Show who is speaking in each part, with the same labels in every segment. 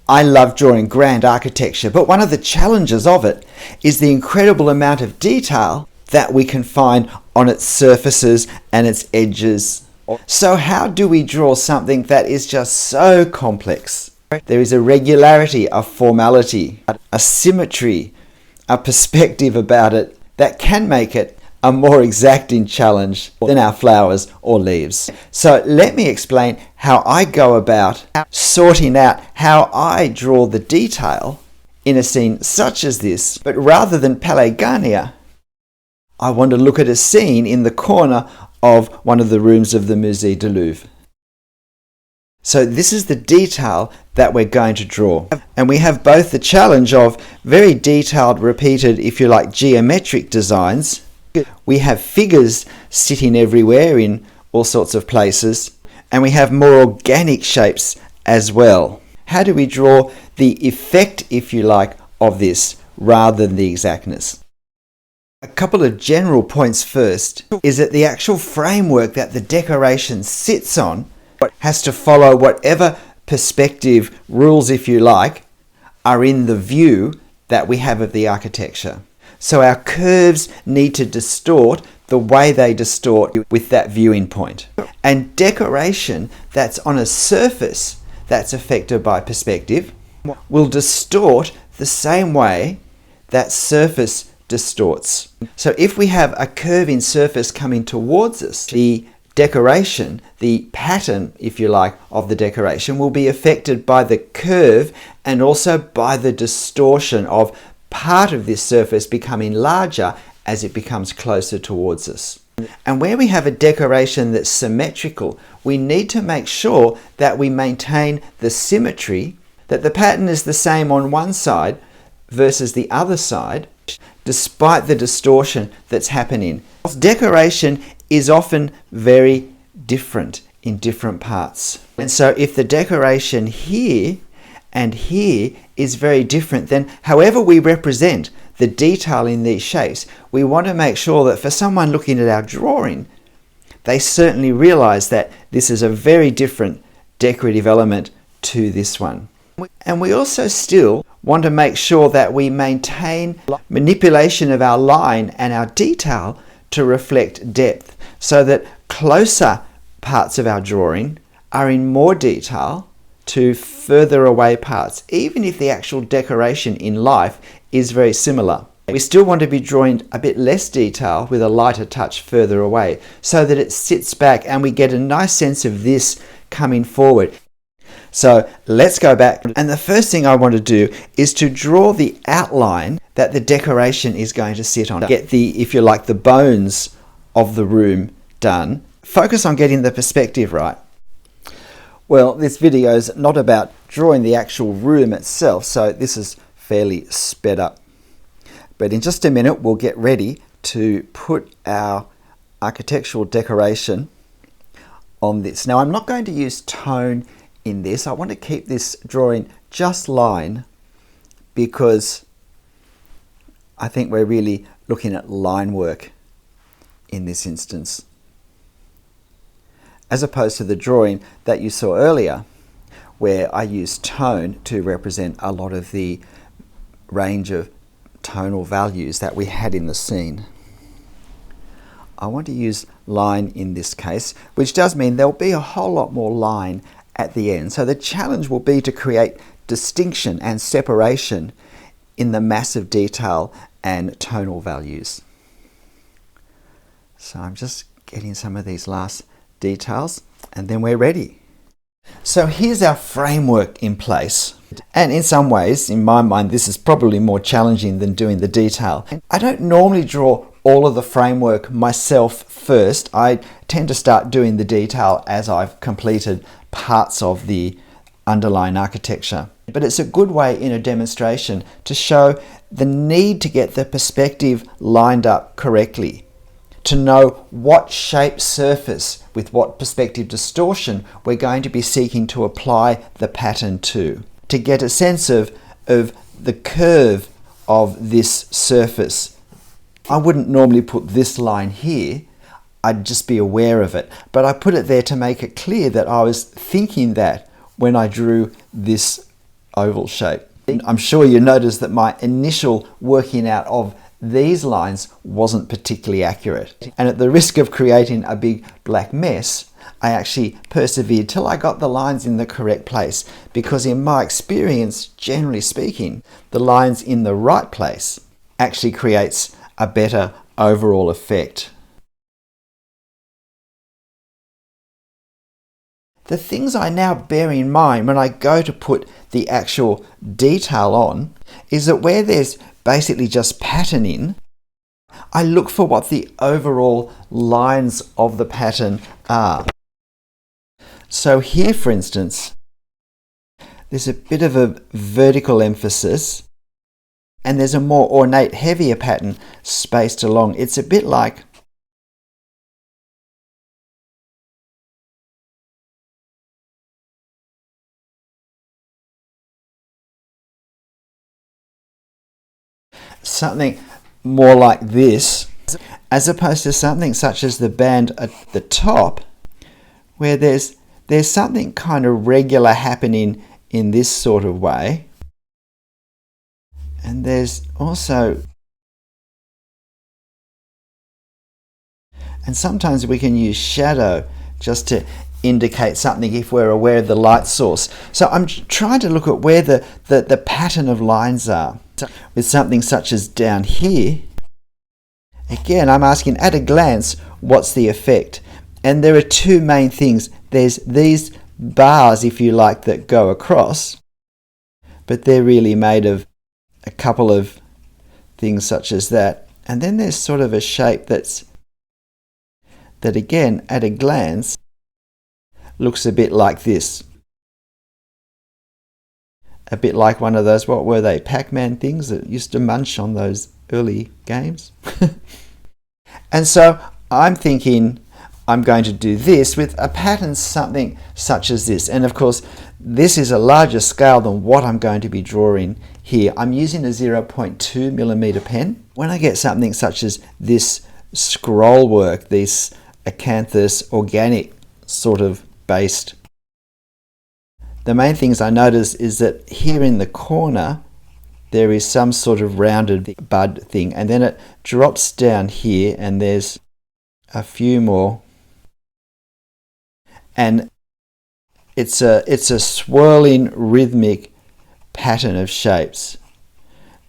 Speaker 1: I love drawing grand architecture, but one of the challenges of it is the incredible amount of detail that we can find on its surfaces and its edges. So how do we draw something that is just so complex? There is a regularity, a formality, a symmetry, a perspective about it that can make it a more exacting challenge than our flowers or leaves. So let me explain how I go about sorting out how I draw the detail in a scene such as this. But rather than Palais Garnier, I want to look at a scene in the corner of one of the rooms of the Musée du Louvre. So this is the detail that we're going to draw. And we have both the challenge of very detailed, repeated, if you like, geometric designs. We have figures sitting everywhere in all sorts of places. And we have more organic shapes as well. How do we draw the effect, if you like, of this rather than the exactness? A couple of general points first is that the actual framework that the decoration sits on has to follow whatever perspective rules, if you like, are in the view that we have of the architecture. So our curves need to distort the way they distort with that viewing point. And decoration that's on a surface that's affected by perspective will distort the same way that surface distorts. So if we have a curving surface coming towards us, the decoration, the pattern, if you like, of the decoration will be affected by the curve and also by the distortion of part of this surface becoming larger as it becomes closer towards us. And where we have a decoration that's symmetrical, we need to make sure that we maintain the symmetry, that the pattern is the same on one side versus the other side, despite the distortion that's happening. Decoration is often very different in different parts. And so if the decoration here and here is very different, then however we represent the detail in these shapes, we want to make sure that for someone looking at our drawing, they certainly realize that this is a very different decorative element to this one. And we also still want to make sure that we maintain manipulation of our line and our detail to reflect depth, so that closer parts of our drawing are in more detail to further away parts, even if the actual decoration in life is very similar. We still want to be drawing a bit less detail with a lighter touch further away, so that it sits back and we get a nice sense of this coming forward. So let's go back, and the first thing I want to do is to draw the outline that the decoration is going to sit on. Get the, if you like, the bones of the room done. Focus on getting the perspective right. Well, this video is not about drawing the actual room itself, so this is fairly sped up. But in just a minute, we'll get ready to put our architectural decoration on this. Now, I'm not going to use tone in this. I want to keep this drawing just line, because I think we're really looking at line work in this instance, as opposed to the drawing that you saw earlier, where I used tone to represent a lot of the range of tonal values that we had in the scene. I want to use line in this case, which does mean there'll be a whole lot more line at the end. So the challenge will be to create distinction and separation in the massive detail and tonal values. So I'm just getting some of these last details, and then we're ready. So here's our framework in place. And in some ways, in my mind, this is probably more challenging than doing the detail. I don't normally draw all of the framework myself first. I tend to start doing the detail as I've completed parts of the underlying architecture. But it's a good way in a demonstration to show the need to get the perspective lined up correctly, to know what shape surface with what perspective distortion we're going to be seeking to apply the pattern to get a sense of the curve of this surface. I wouldn't normally put this line here, I'd just be aware of it, but I put it there to make it clear that I was thinking that when I drew this oval shape. I'm sure you noticed that my initial working out of these lines wasn't particularly accurate. And at the risk of creating a big black mess, I actually persevered till I got the lines in the correct place, because in my experience, generally speaking, the lines in the right place actually creates a better overall effect. The things I now bear in mind when I go to put the actual detail on is that where there's basically just pattern in, I look for what the overall lines of the pattern are. So here, for instance, there's a bit of a vertical emphasis and there's a more ornate, heavier pattern spaced along. It's a bit like something more like this, as opposed to something such as the band at the top, where there's something kind of regular happening in this sort of way. And there's also, and sometimes we can use shadow just to indicate something if we're aware of the light source. So I'm trying to look at where the pattern of lines are. With something such as down here, again, I'm asking at a glance, what's the effect? And there are two main things. There's these bars, if you like, that go across, but they're really made of a couple of things such as that. And then there's sort of a shape that again, at a glance, looks a bit like this. A bit like one of those, what were they, Pac-Man things that used to munch on those early games. And so I'm thinking I'm going to do this with a pattern something such as this. And of course, this is a larger scale than what I'm going to be drawing here. I'm using a 0.2 millimeter pen. When I get something such as this scroll work, this acanthus organic sort of based, the main things I notice is that here in the corner there is some sort of rounded bud thing, and then it drops down here and there's a few more, and it's a swirling rhythmic pattern of shapes.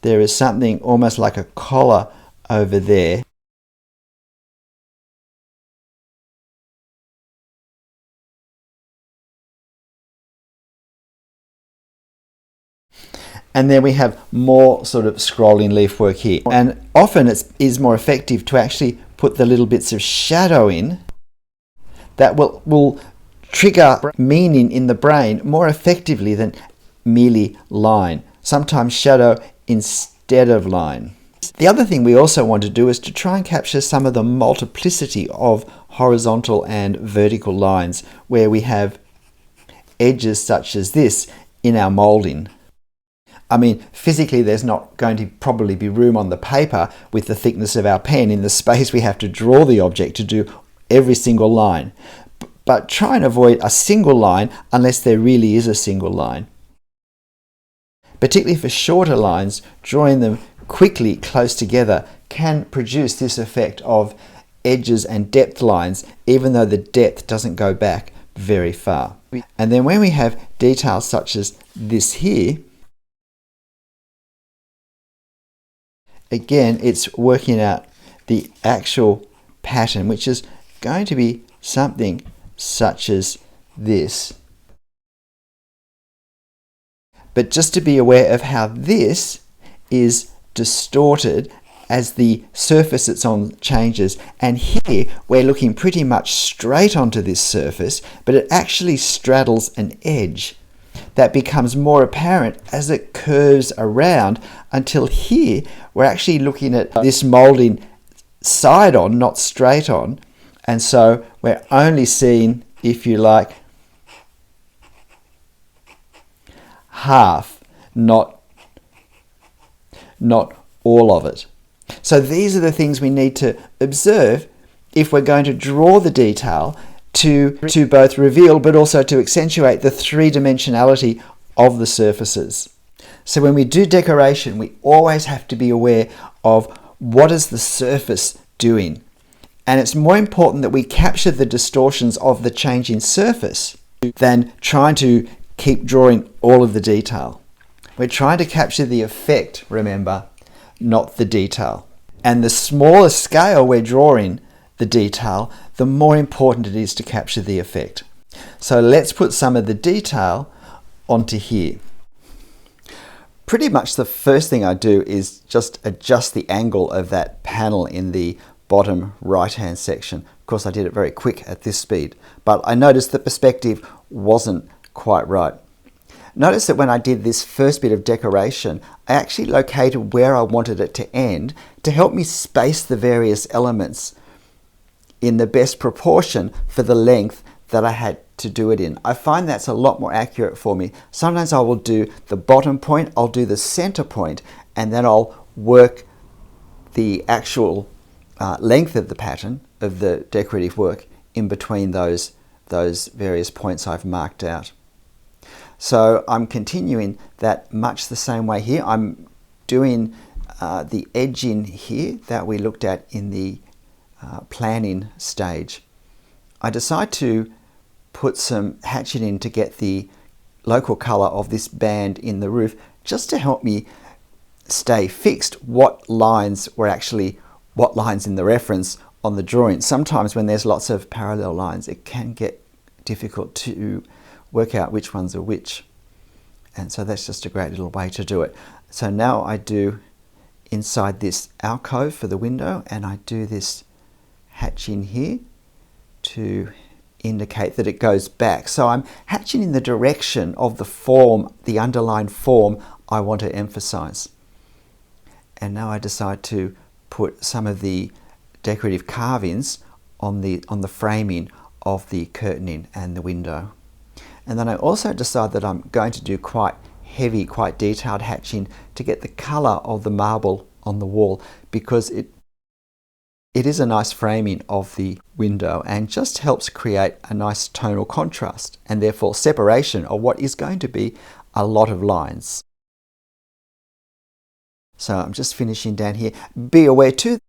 Speaker 1: There is something almost like a collar over there. And then we have more sort of scrolling leaf work here. And often it is more effective to actually put the little bits of shadow in that will trigger meaning in the brain more effectively than merely line. Sometimes shadow instead of line. The other thing we also want to do is to try and capture some of the multiplicity of horizontal and vertical lines where we have edges such as this in our moulding. I mean, physically there's not going to probably be room on the paper with the thickness of our pen in the space we have to draw the object to do every single line. But try and avoid a single line unless there really is a single line. Particularly for shorter lines, drawing them quickly close together can produce this effect of edges and depth lines, even though the depth doesn't go back very far. And then when we have details such as this here, again, it's working out the actual pattern, which is going to be something such as this. But just to be aware of how this is distorted as the surface it's on changes. And here we're looking pretty much straight onto this surface, but it actually straddles an edge that becomes more apparent as it curves around until here we're actually looking at this moulding side on, not straight on. And so we're only seeing, if you like, half, not all of it. So these are the things we need to observe if we're going to draw the detail to both reveal but also to accentuate the three-dimensionality of the surfaces. So when we do decoration, we always have to be aware of what is the surface doing. And it's more important that we capture the distortions of the changing surface than trying to keep drawing all of the detail. We're trying to capture the effect, remember, not the detail. And the smaller scale we're drawing the detail, the more important it is to capture the effect. So let's put some of the detail onto here. Pretty much the first thing I do is just adjust the angle of that panel in the bottom right hand section. Of course, I did it very quick at this speed, but I noticed the perspective wasn't quite right. Notice that when I did this first bit of decoration, I actually located where I wanted it to end to help me space the various elements in the best proportion for the length that I had to do it in. I find that's a lot more accurate for me. Sometimes I will do the bottom point, I'll do the center point, and then I'll work the actual length of the pattern of the decorative work in between those various points I've marked out. So I'm continuing that much the same way here. I'm doing the edging here that we looked at in the planning stage. I decide to put some hatching in to get the local color of this band in the roof, just to help me stay fixed what lines in the reference on the drawing. Sometimes when there's lots of parallel lines, it can get difficult to work out which ones are which. And so that's just a great little way to do it. So now I do inside this alcove for the window, and I do this hatching here to indicate that it goes back. So I'm hatching in the direction of the form, the underlying form I want to emphasize. And now I decide to put some of the decorative carvings on the framing of the curtaining and the window. And then I also decide that I'm going to do quite heavy, quite detailed hatching to get the color of the marble on the wall, because it is a nice framing of the window and just helps create a nice tonal contrast and therefore separation of what is going to be a lot of lines. So I'm just finishing down here. Be aware too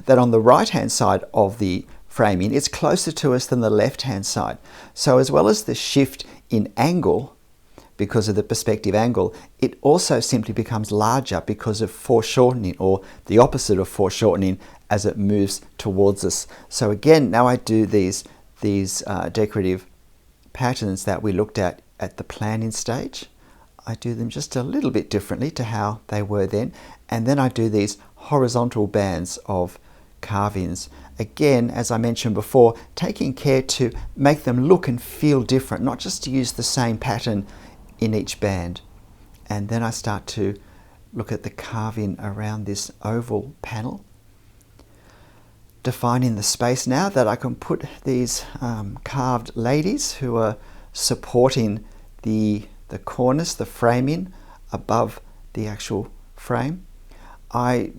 Speaker 1: that on the right hand side of the framing, it's closer to us than the left hand side. So as well as the shift in angle because of the perspective angle, it also simply becomes larger because of foreshortening, or the opposite of foreshortening, as it moves towards us. So again, now I do these decorative patterns that we looked at the planning stage. I do them just a little bit differently to how they were then, and then I do these horizontal bands of carvings. Again, as I mentioned before, taking care to make them look and feel different, not just to use the same pattern in each band. And then I start to look at the carving around this oval panel, defining the space now that I can put these carved ladies who are supporting the cornice, the framing above the actual frame. I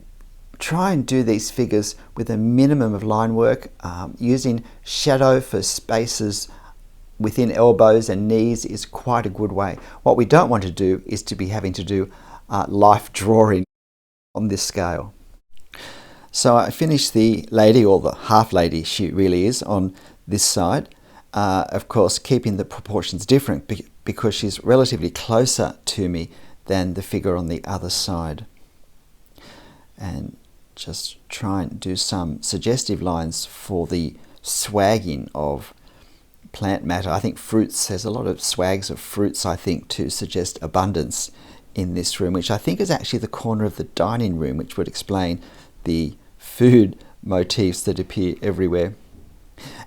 Speaker 1: try and do these figures with a minimum of line work, using shadow for spaces within elbows and knees is quite a good way. What we don't want to do is to be having to do life drawing on this scale. So I finished the lady, or the half lady she really is, on this side. Of course, keeping the proportions different because she's relatively closer to me than the figure on the other side. And just try and do some suggestive lines for the swagging of plant matter. I think fruits, there's a lot of swags of fruits, I think, to suggest abundance in this room, which I think is actually the corner of the dining room, which would explain the food motifs that appear everywhere.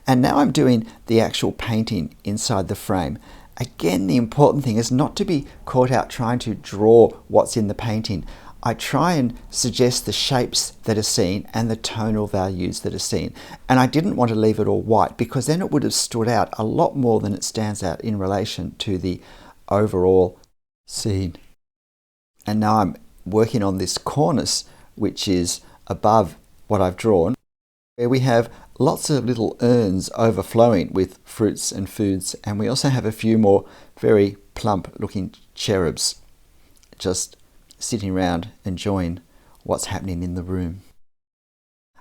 Speaker 1: And now I'm doing the actual painting inside the frame. Again, the important thing is not to be caught out trying to draw what's in the painting. I try and suggest the shapes that are seen and the tonal values that are seen. And I didn't want to leave it all white, because then it would have stood out a lot more than it stands out in relation to the overall scene. And now I'm working on this cornice, which is above what I've drawn, where we have lots of little urns overflowing with fruits and foods, and we also have a few more very plump looking cherubs just sitting around enjoying what's happening in the room.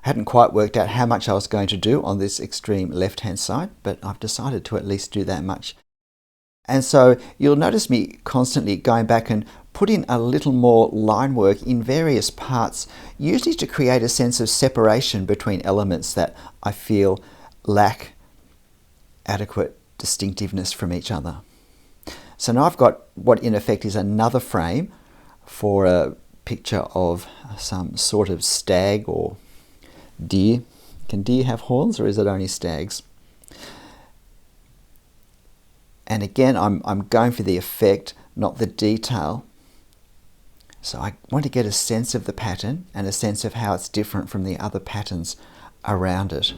Speaker 1: I hadn't quite worked out how much I was going to do on this extreme left hand side, but I've decided to at least do that much. And so you'll notice me constantly going back and putting a little more line work in various parts, usually to create a sense of separation between elements that I feel lack adequate distinctiveness from each other. So now I've got what in effect is another frame for a picture of some sort of stag or deer. Can deer have horns, or is it only stags? And again, I'm going for the effect, not the detail. So I want to get a sense of the pattern and a sense of how it's different from the other patterns around it.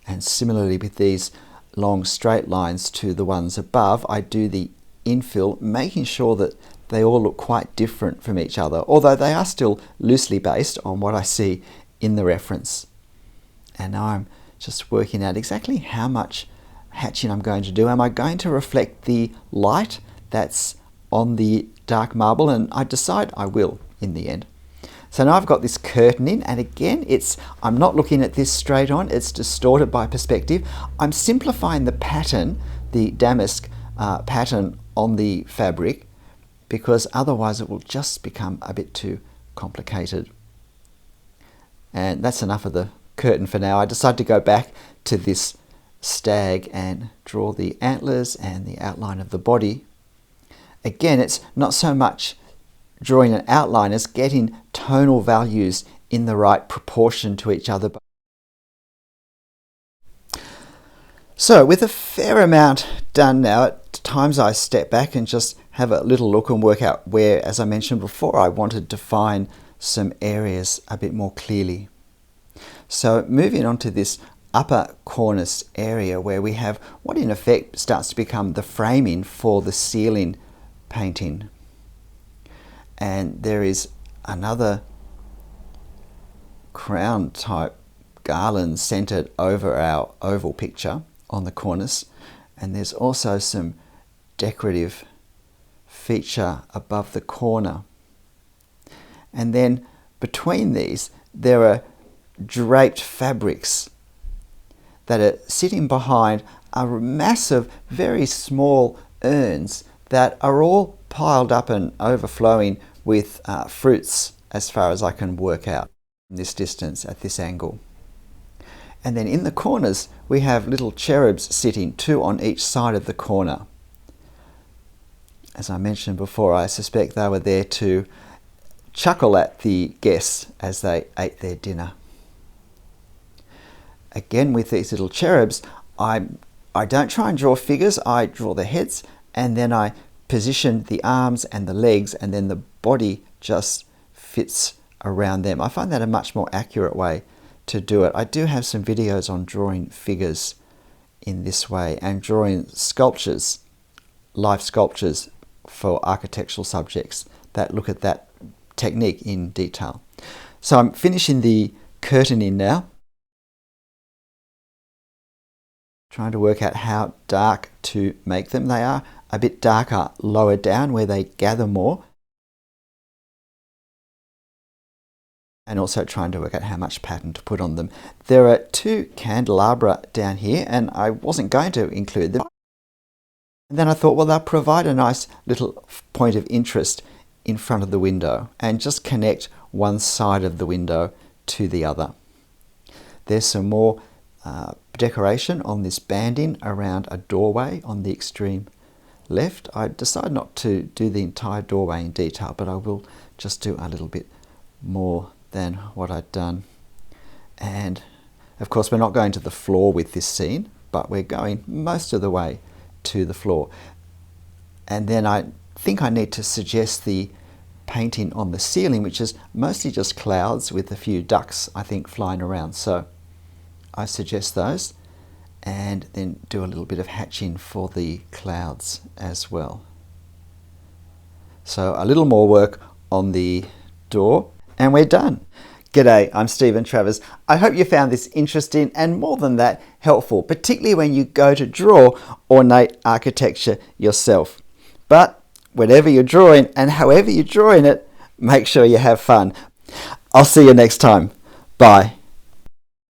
Speaker 1: And similarly with these long straight lines to the ones above, I do the infill, making sure that they all look quite different from each other, although they are still loosely based on what I see in the reference. And now I'm just working out exactly how much hatching I'm going to do. Am I going to reflect the light that's on the dark marble? And I decide I will in the end. So now I've got this curtaining, and again, I'm not looking at this straight on, it's distorted by perspective. I'm simplifying the pattern, the damask pattern on the fabric, because otherwise it will just become a bit too complicated. And that's enough of the curtain for now. I decided to go back to this stag and draw the antlers and the outline of the body. Again, it's not so much drawing an outline as getting tonal values in the right proportion to each other. So with a fair amount done now, at times I step back and just have a little look and work out where, as I mentioned before, I wanted to define some areas a bit more clearly. So moving on to this upper cornice area where we have what in effect starts to become the framing for the ceiling painting. And there is another crown type garland centered over our oval picture on the cornice, and there's also some decorative feature above the corner. And then between these there are draped fabrics that are sitting behind a mass of very small urns that are all piled up and overflowing with fruits as far as I can work out from this distance at this angle. And then in the corners we have little cherubs sitting, 2 on each side of the corner. As I mentioned before, I suspect they were there to chuckle at the guests as they ate their dinner. Again, with these little cherubs, I don't try and draw figures, I draw the heads, and then I position the arms and the legs, and then the body just fits around them. I find that a much more accurate way to do it. I do have some videos on drawing figures in this way and drawing sculptures, life sculptures for architectural subjects that look at that technique in detail. So I'm finishing the curtaining now, trying to work out how dark to make them. They are a bit darker lower down where they gather more, and also trying to work out how much pattern to put on them. There are 2 candelabra down here, and I wasn't going to include them. And then I thought, well, they'll provide a nice little point of interest in front of the window and just connect one side of the window to the other. There's some more decoration on this banding around a doorway on the extreme left. I decided not to do the entire doorway in detail, but I will just do a little bit more than what I'd done. And of course we're not going to the floor with this scene, but we're going most of the way to the floor. And then I think I need to suggest the painting on the ceiling, which is mostly just clouds with a few ducks, I think, flying around. So I suggest those, and then do a little bit of hatching for the clouds as well. So a little more work on the door, and we're done. G'day, I'm Stephen Travers. I hope you found this interesting and more than that, helpful, particularly when you go to draw ornate architecture yourself. But whatever you're drawing and however you're drawing it, make sure you have fun. I'll see you next time. Bye.